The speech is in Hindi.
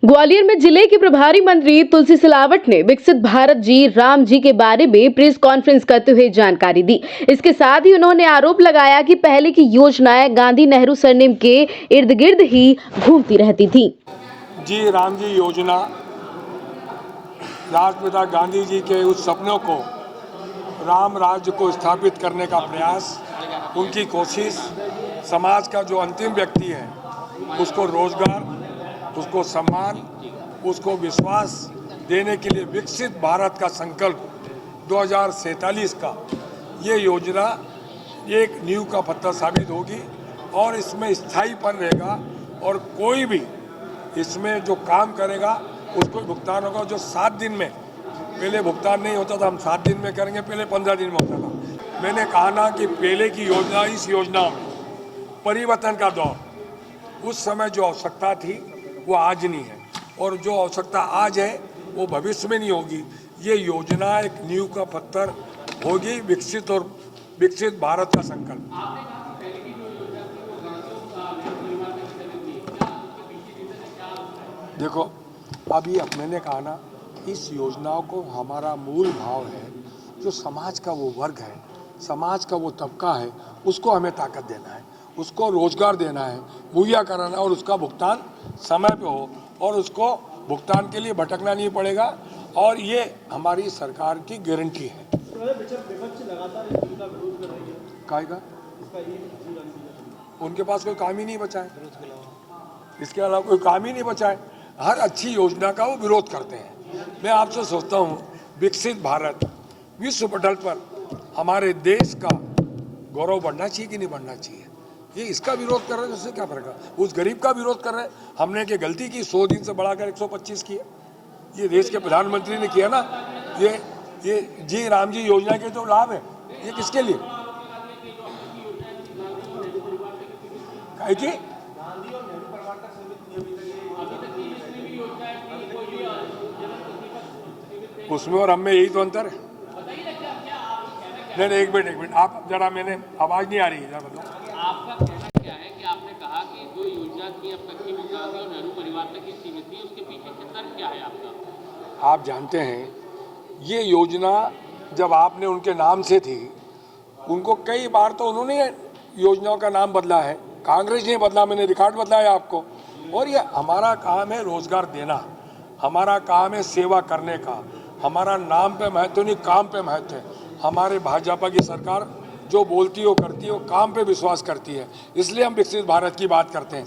ग्वालियर में जिले के प्रभारी मंत्री तुलसी सिलावट ने विकसित भारत जी राम जी के बारे में प्रेस कॉन्फ्रेंस करते हुए जानकारी दी। इसके साथ ही उन्होंने आरोप लगाया कि पहले की योजनाएं गांधी नेहरू सरनेम के इर्द गिर्द ही घूमती रहती थी। जी राम जी योजना राष्ट्रपिता गांधी जी के उस सपनों को, राम राज्य को स्थापित करने का प्रयास, उनकी कोशिश, समाज का जो अंतिम व्यक्ति है उसको रोजगार, उसको सम्मान, उसको विश्वास देने के लिए विकसित भारत का संकल्प 2047 का ये योजना एक नींव का पत्थर साबित होगी और इसमें स्थायीपन रहेगा और कोई भी इसमें जो काम करेगा उसको भुगतान होगा। जो 7 दिन में, पहले भुगतान नहीं होता था, हम 7 दिन में करेंगे, पहले 15 दिन में होता था। मैंने कहा ना कि पहले की योजना, इस योजना में परिवर्तन का दौर, उस समय जो आवश्यकता थी वो आज नहीं है और जो आवश्यकता आज है वो भविष्य में नहीं होगी। ये योजना एक नींव का पत्थर होगी विकसित भारत का संकल्प। देखो, अभी मैंने कहा ना, इस योजनाओं को हमारा मूल भाव है, जो समाज का वो वर्ग है, समाज का वो तबका है, उसको हमें ताकत देना है, उसको रोजगार देना है, मुहैया कराना, और उसका भुगतान समय पे हो और उसको भुगतान के लिए भटकना नहीं पड़ेगा। और ये हमारी सरकार की गारंटी है। का उनके पास कोई काम ही नहीं बचा है, इसके अलावा कोई काम ही नहीं बचा है। हर अच्छी योजना का वो विरोध करते हैं। मैं आपसे सोचता हूँ, विकसित भारत विश्व पटल पर हमारे देश का गौरव बढ़ना चाहिए कि नहीं बढ़ना चाहिए? ये इसका विरोध कर रहे हैं, उससे क्या फर्क है? उस गरीब का विरोध कर रहे हैं। हमने क्या गलती की? 100 दिन से बढ़ाकर 125 किया। ये देश के प्रधानमंत्री ने किया ना। ये जी राम जी योजना के जो लाभ है, ये किसके लिए? की उसमें और हमें यही तो अंतर है। नहीं, एक मिनट, आप जरा, मैंने आवाज नहीं आ रही है, जरा बताओ। आपका कहना क्या है कि आपने कहा कि जो योजना थी अब तक की वो गांधी और नेहरू परिवार तक ही सीमित थी, उसके पीछे का तर्क क्या है आपका? आप जानते हैं, ये योजना जब आपने उनके नाम से थी, उनको कई बार तो उन्होंने योजनाओं का नाम बदला है, कांग्रेस ने बदला, मैंने रिकॉर्ड बताया आपको। और ये हमारा काम है रोजगार देना, हमारा काम है सेवा करने का, हमारा नाम पे महत्व नहीं, काम पे महत्व है। हमारे भाजपा की सरकार जो बोलती है वो करती है, वो काम पे विश्वास करती है, इसलिए हम विकसित भारत की बात करते हैं।